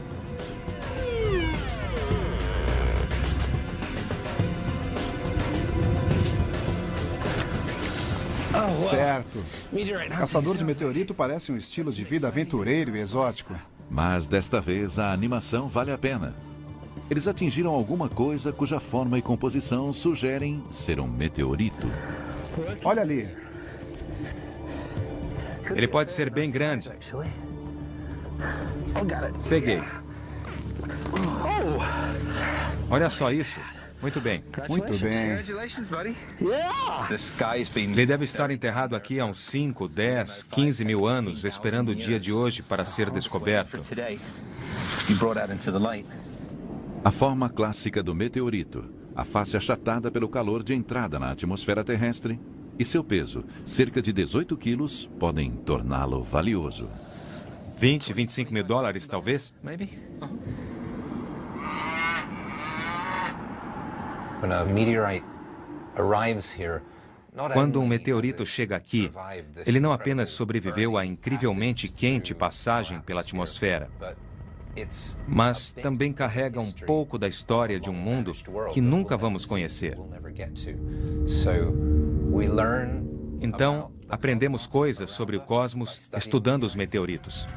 F: Certo. Caçador de meteorito parece um estilo de vida aventureiro e exótico.
B: Mas desta vez a animação vale a pena. Eles atingiram alguma coisa cuja forma e composição sugerem ser um meteorito.
F: Olha ali.
L: Ele pode ser bem grande. Peguei. Olha só isso. Muito bem.
F: Muito bem.
L: Ele deve estar enterrado aqui há uns 5, 10, 15 mil anos, esperando o dia de hoje para ser descoberto.
B: A forma clássica do meteorito, a face achatada pelo calor de entrada na atmosfera terrestre, e seu peso, cerca de 18 quilos, podem torná-lo valioso.
L: 20, 25 mil dólares, talvez? Quando um meteorito chega aqui, ele não apenas sobreviveu à incrivelmente quente passagem pela atmosfera, mas também carrega um pouco da história de um mundo que nunca vamos conhecer. Então, aprendemos coisas sobre o cosmos estudando os meteoritos.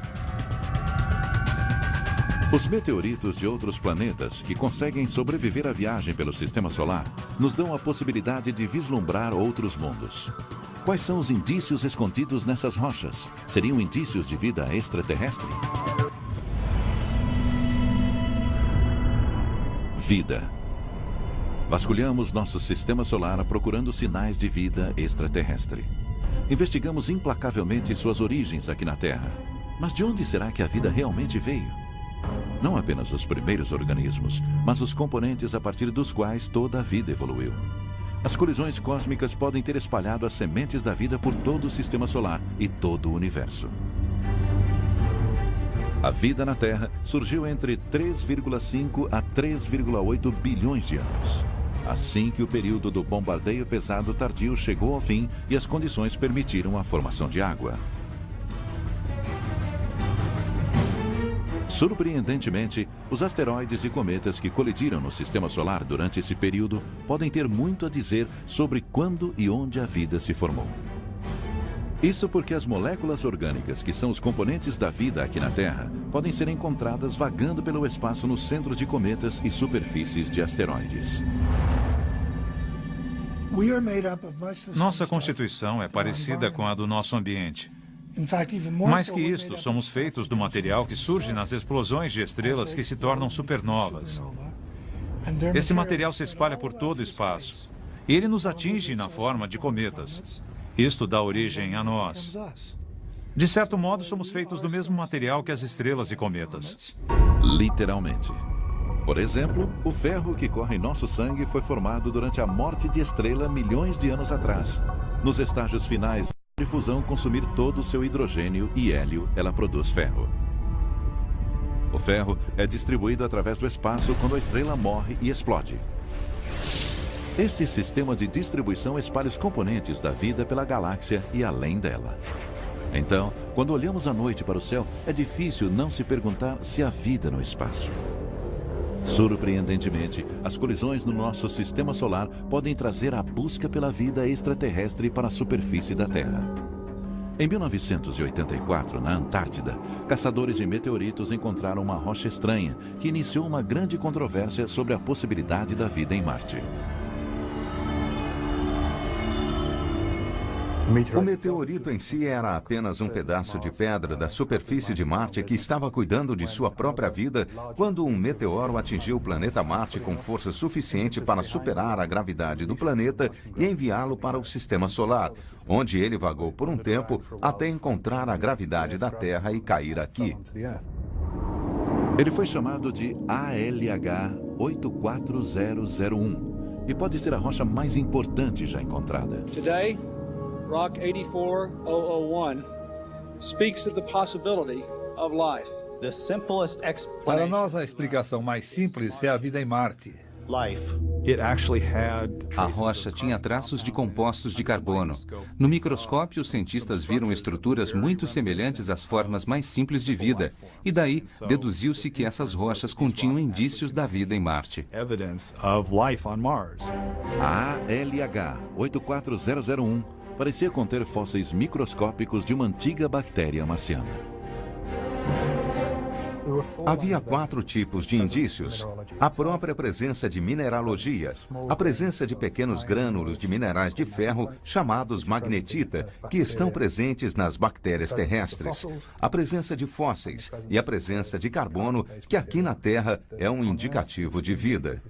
B: Os meteoritos de outros planetas que conseguem sobreviver à viagem pelo sistema solar nos dão a possibilidade de vislumbrar outros mundos. Quais são os indícios escondidos nessas rochas? Seriam indícios de vida extraterrestre? Vida. Vasculhamos nosso sistema solar procurando sinais de vida extraterrestre. Investigamos implacavelmente suas origens aqui na Terra. Mas de onde será que a vida realmente veio? Não apenas os primeiros organismos, mas os componentes a partir dos quais toda a vida evoluiu. As colisões cósmicas podem ter espalhado as sementes da vida por todo o sistema solar e todo o universo. A vida na Terra surgiu entre 3,5 a 3,8 bilhões de anos. Assim que o período do bombardeio pesado tardio chegou ao fim e as condições permitiram a formação de água. Surpreendentemente, os asteroides e cometas que colidiram no sistema solar durante esse período podem ter muito a dizer sobre quando e onde a vida se formou. Isso porque as moléculas orgânicas, que são os componentes da vida aqui na Terra, podem ser encontradas vagando pelo espaço no centro de cometas e superfícies de asteroides.
J: Nossa constituição é parecida com a do nosso ambiente. Mais que isto, somos feitos do material que surge nas explosões de estrelas que se tornam supernovas. Este material se espalha por todo o espaço e ele nos atinge na forma de cometas. Isto dá origem a nós. De certo modo, somos feitos do mesmo material que as estrelas e cometas.
B: Literalmente. Por exemplo, o ferro que corre em nosso sangue foi formado durante a morte de estrela milhões de anos atrás. Nos estágios finais de fusão consumir todo o seu hidrogênio e hélio, ela produz ferro. O ferro é distribuído através do espaço quando a estrela morre e explode. Este sistema de distribuição espalha os componentes da vida pela galáxia e além dela. Então, quando olhamos à noite para o céu, é difícil não se perguntar se há vida no espaço. Surpreendentemente, as colisões no nosso sistema solar podem trazer a busca pela vida extraterrestre para a superfície da Terra. Em 1984, na Antártida, caçadores de meteoritos encontraram uma rocha estranha que iniciou uma grande controvérsia sobre a possibilidade da vida em Marte.
I: O meteorito em si era apenas um pedaço de pedra da superfície de Marte que estava cuidando de sua própria vida quando um meteoro atingiu o planeta Marte com força suficiente para superar a gravidade do planeta e enviá-lo para o sistema solar, onde ele vagou por um tempo até encontrar a gravidade da Terra e cair aqui.
B: Ele foi chamado de ALH 84001 e pode ser a rocha mais importante já encontrada.
M: Rock 84001 speaks of the possibility of life.
N: Para nós, a explicação mais simples é a vida em Marte.
C: A rocha tinha traços de compostos de carbono. No microscópio, os cientistas viram estruturas muito semelhantes às formas mais simples de vida, e daí deduziu-se que essas rochas continham indícios da vida em Marte.
B: A ALH 84001 parecia conter fósseis microscópicos de uma antiga bactéria marciana.
I: Havia 4 tipos de indícios: a própria presença de mineralogia, a presença de pequenos grânulos de minerais de ferro chamados magnetita, que estão presentes nas bactérias terrestres, a presença de fósseis e a presença de carbono, que aqui na Terra é um indicativo de vida.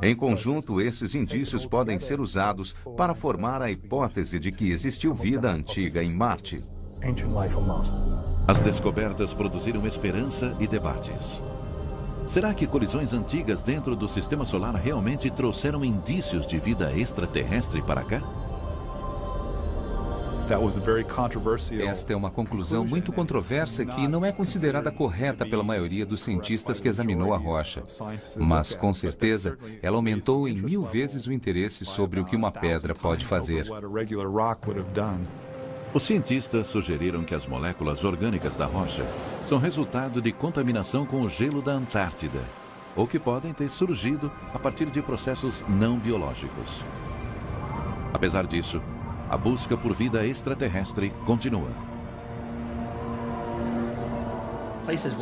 I: Em conjunto, esses indícios podem ser usados para formar a hipótese de que existiu vida antiga em Marte.
B: As descobertas produziram esperança e debates. Será que colisões antigas dentro do sistema solar realmente trouxeram indícios de vida extraterrestre para cá?
C: Esta é uma conclusão muito controversa que não é considerada correta pela maioria dos cientistas que examinou a rocha. Mas, com certeza, ela aumentou em 1000 vezes o interesse sobre o que uma pedra pode fazer.
B: Os cientistas sugeriram que as moléculas orgânicas da rocha são resultado de contaminação com o gelo da Antártida, ou que podem ter surgido a partir de processos não biológicos. Apesar disso, a busca por vida extraterrestre continua.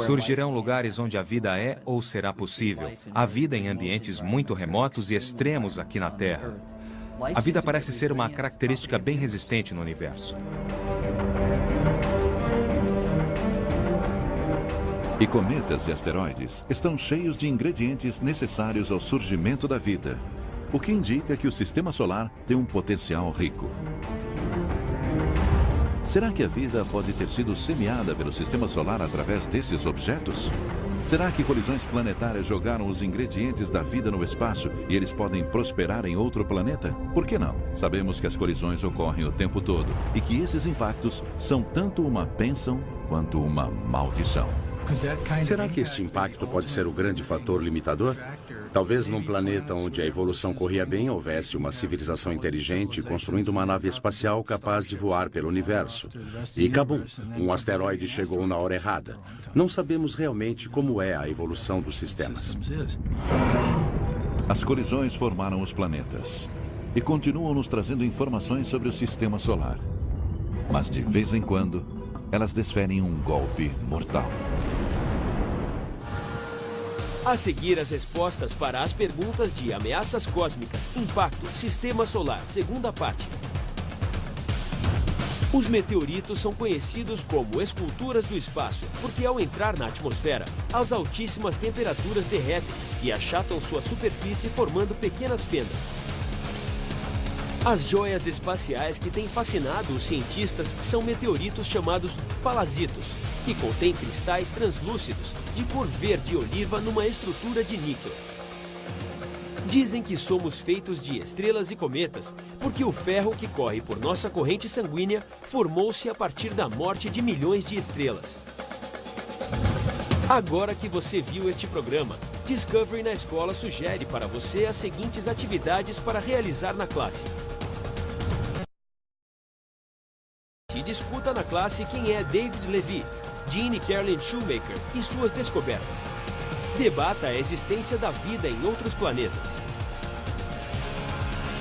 L: Surgirão lugares onde a vida é ou será possível. Há vida em ambientes muito remotos e extremos aqui na Terra. A vida parece ser uma característica bem resistente no universo.
B: E cometas e asteroides estão cheios de ingredientes necessários ao surgimento da vida, o que indica que o Sistema Solar tem um potencial rico. Será que a vida pode ter sido semeada pelo Sistema Solar através desses objetos? Será que colisões planetárias jogaram os ingredientes da vida no espaço e eles podem prosperar em outro planeta? Por que não? Sabemos que as colisões ocorrem o tempo todo e que esses impactos são tanto uma bênção quanto uma maldição.
E: Será que este impacto pode ser o grande fator limitador? Talvez num planeta onde a evolução corria bem, houvesse uma civilização inteligente construindo uma nave espacial capaz de voar pelo universo. E cabum, um asteroide chegou na hora errada. Não sabemos realmente como é a evolução dos sistemas.
B: As colisões formaram os planetas e continuam nos trazendo informações sobre o Sistema Solar. Mas de vez em quando, elas desferem um golpe mortal.
A: A seguir, as respostas para as perguntas de ameaças cósmicas, impacto, Sistema Solar, segunda parte. Os meteoritos são conhecidos como esculturas do espaço, porque ao entrar na atmosfera, as altíssimas temperaturas derretem e achatam sua superfície formando pequenas fendas. As joias espaciais que têm fascinado os cientistas são meteoritos chamados palazitos, que contêm cristais translúcidos de cor verde oliva numa estrutura de níquel. Dizem que somos feitos de estrelas e cometas, porque o ferro que corre por nossa corrente sanguínea formou-se a partir da morte de milhões de estrelas. Agora que você viu este programa, Discovery na Escola sugere para você as seguintes atividades para realizar na classe. E discuta na classe quem é David Levy, Gene e Carolyn Shoemaker e suas descobertas. Debata a existência da vida em outros planetas.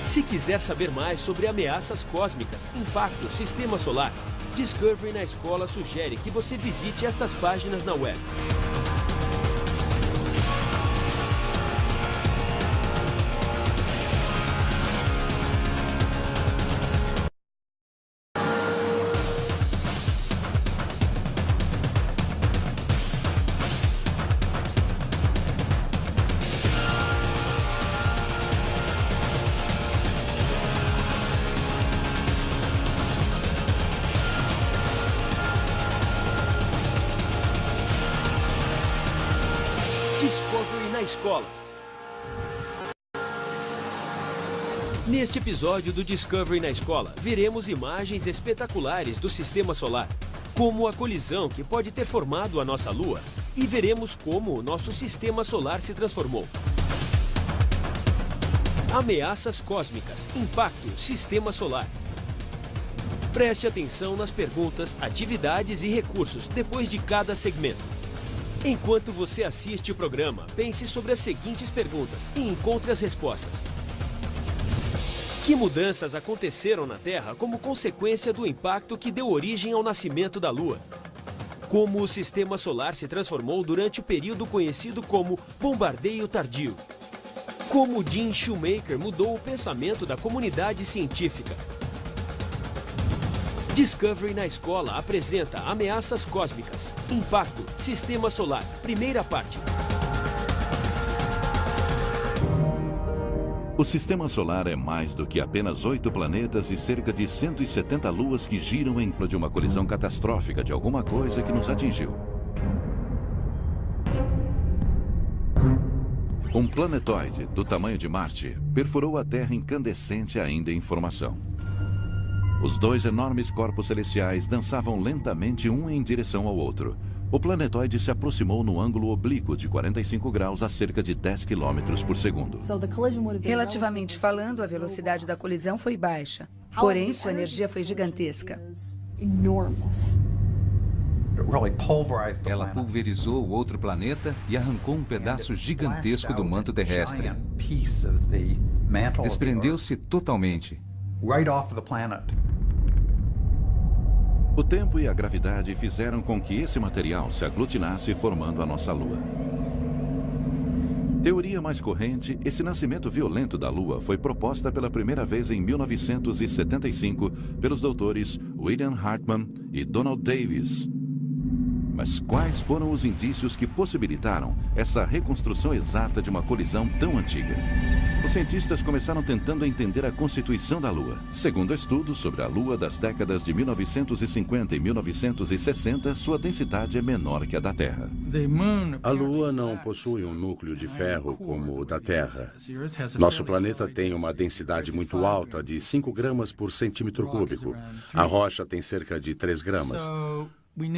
A: Se quiser saber mais sobre ameaças cósmicas, impacto, Sistema Solar, Discovery na Escola sugere que você visite estas páginas na web. Discovery na Escola. Neste episódio do Discovery na Escola, veremos imagens espetaculares do Sistema Solar, como a colisão que pode ter formado a nossa Lua, e veremos como o nosso Sistema Solar se transformou. Ameaças cósmicas, impacto, Sistema Solar. Preste atenção nas perguntas, atividades e recursos depois de cada segmento. Enquanto você assiste o programa, pense sobre as seguintes perguntas e encontre as respostas. Que mudanças aconteceram na Terra como consequência do impacto que deu origem ao nascimento da Lua? Como o Sistema Solar se transformou durante o período conhecido como bombardeio tardio? Como Gene Shoemaker mudou o pensamento da comunidade científica? Discovery na Escola apresenta Ameaças Cósmicas, Impacto, Sistema Solar, primeira parte.
B: O Sistema Solar é mais do que apenas 8 planetas e cerca de 170 luas que giram em torno de uma colisão catastrófica de alguma coisa que nos atingiu. Um planetoide do tamanho de Marte perfurou a Terra incandescente ainda em formação. Os dois enormes corpos celestiais dançavam lentamente um em direção ao outro. O planetoide se aproximou no ângulo oblíquo de 45 graus a cerca de 10 km por segundo.
D: Relativamente falando, a velocidade da colisão foi baixa. Porém, sua energia foi gigantesca.
C: Ela pulverizou o outro planeta e arrancou um pedaço gigantesco do manto terrestre. Desprendeu-se totalmente.
B: O tempo e a gravidade fizeram com que esse material se aglutinasse formando a nossa Lua. Teoria mais corrente, esse nascimento violento da Lua foi proposta pela primeira vez em 1975 pelos doutores William Hartmann e Donald Davis. Mas quais foram os indícios que possibilitaram essa reconstrução exata de uma colisão tão antiga? Os cientistas começaram tentando entender a constituição da Lua. Segundo estudos sobre a Lua das décadas de 1950 e 1960, sua densidade é menor que a da Terra.
E: A Lua não possui um núcleo de ferro como o da Terra. Nosso planeta tem uma densidade muito alta, de 5 gramas por centímetro cúbico. A rocha tem cerca de 3 gramas.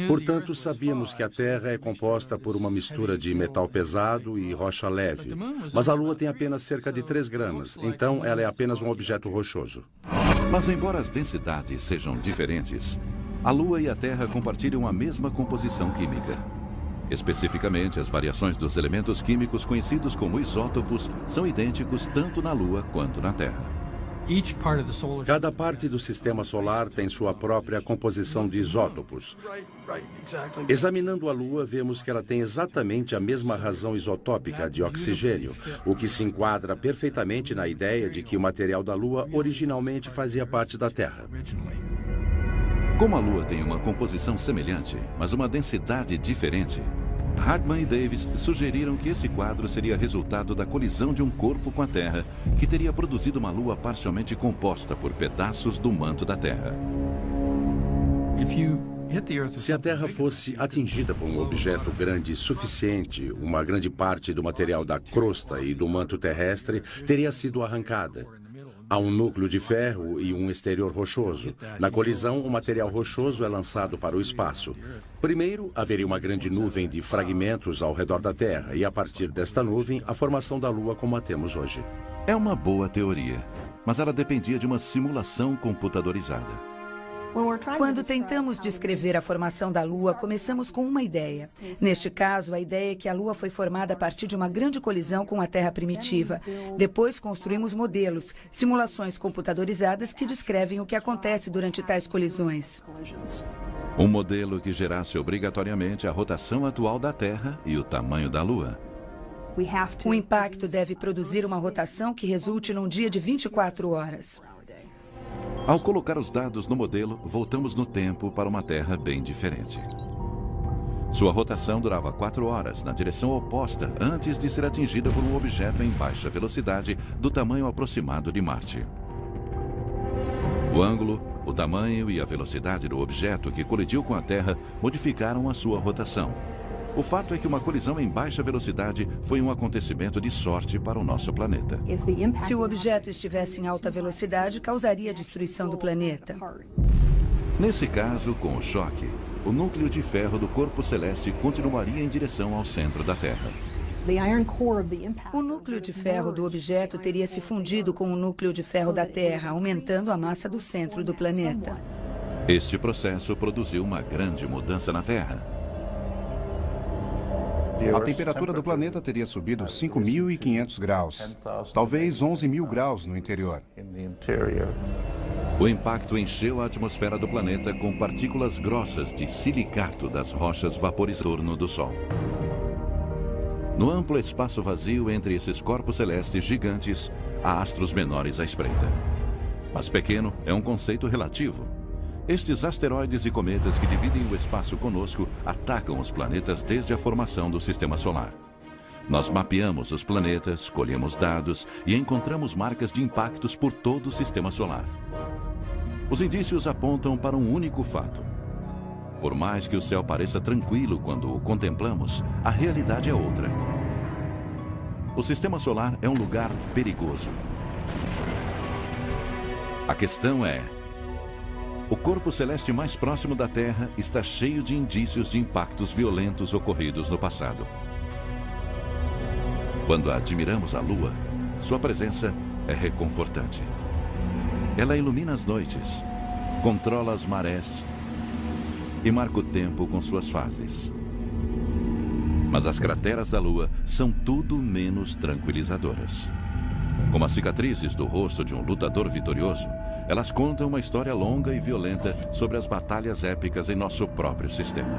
E: Portanto, sabíamos que a Terra é composta por uma mistura de metal pesado e rocha leve. Mas a Lua tem apenas cerca de 3 gramas, então ela é apenas um objeto rochoso.
B: Mas embora as densidades sejam diferentes, a Lua e a Terra compartilham a mesma composição química. Especificamente, as variações dos elementos químicos conhecidos como isótopos são idênticos tanto na Lua quanto na Terra.
E: Cada parte do sistema solar tem sua própria composição de isótopos. Examinando a Lua, vemos que ela tem exatamente a mesma razão isotópica de oxigênio, o que se enquadra perfeitamente na ideia de que o material da Lua originalmente fazia parte da Terra.
B: Como a Lua tem uma composição semelhante, mas uma densidade diferente, Hartmann e Davis sugeriram que esse quadro seria resultado da colisão de um corpo com a Terra, que teria produzido uma Lua parcialmente composta por pedaços do manto da Terra.
E: Se a Terra fosse atingida por um objeto grande suficiente, uma grande parte do material da crosta e do manto terrestre teria sido arrancada. Há um núcleo de ferro e um exterior rochoso. Na colisão, o material rochoso é lançado para o espaço. Primeiro, haveria uma grande nuvem de fragmentos ao redor da Terra e, a partir desta nuvem, a formação da Lua como a temos hoje.
B: É uma boa teoria, mas ela dependia de uma simulação computadorizada.
D: Quando tentamos descrever a formação da Lua, começamos com uma ideia. Neste caso, a ideia é que a Lua foi formada a partir de uma grande colisão com a Terra primitiva. Depois construímos modelos, simulações computadorizadas que descrevem o que acontece durante tais colisões.
B: Um modelo que gerasse obrigatoriamente a rotação atual da Terra e o tamanho da Lua.
D: O impacto deve produzir uma rotação que resulte num dia de 24 horas.
B: Ao colocar os dados no modelo, voltamos no tempo para uma Terra bem diferente. Sua rotação durava 4 horas, na direção oposta, antes de ser atingida por um objeto em baixa velocidade, do tamanho aproximado de Marte. O ângulo, o tamanho e a velocidade do objeto que colidiu com a Terra modificaram a sua rotação. O fato é que uma colisão em baixa velocidade foi um acontecimento de sorte para o nosso planeta.
D: Se o objeto estivesse em alta velocidade, causaria a destruição do planeta.
B: Nesse caso, com o choque, o núcleo de ferro do corpo celeste continuaria em direção ao centro da Terra.
D: O núcleo de ferro do objeto teria se fundido com o núcleo de ferro da Terra, aumentando a massa do centro do planeta.
B: Este processo produziu uma grande mudança na Terra.
F: A temperatura do planeta teria subido 5.500 graus, talvez 11.000 graus no interior.
B: O impacto encheu a atmosfera do planeta com partículas grossas de silicato das rochas vaporizadas em torno do Sol. No amplo espaço vazio entre esses corpos celestes gigantes, há astros menores à espreita. Mas pequeno é um conceito relativo. Estes asteroides e cometas que dividem o espaço conosco atacam os planetas desde a formação do Sistema Solar. Nós mapeamos os planetas, colhemos dados e encontramos marcas de impactos por todo o Sistema Solar. Os indícios apontam para um único fato. Por mais que o céu pareça tranquilo quando o contemplamos, a realidade é outra. O Sistema Solar é um lugar perigoso. A questão é: o corpo celeste mais próximo da Terra está cheio de indícios de impactos violentos ocorridos no passado. Quando admiramos a Lua, sua presença é reconfortante. Ela ilumina as noites, controla as marés e marca o tempo com suas fases. Mas as crateras da Lua são tudo menos tranquilizadoras. Como as cicatrizes do rosto de um lutador vitorioso, elas contam uma história longa e violenta sobre as batalhas épicas em nosso próprio sistema.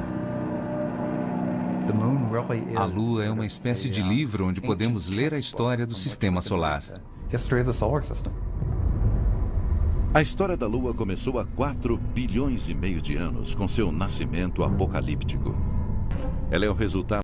C: A Lua é uma espécie de livro onde podemos ler a história do Sistema Solar.
B: A história da Lua começou há 4,5 bilhões de anos com seu nascimento apocalíptico. Ela é o resultado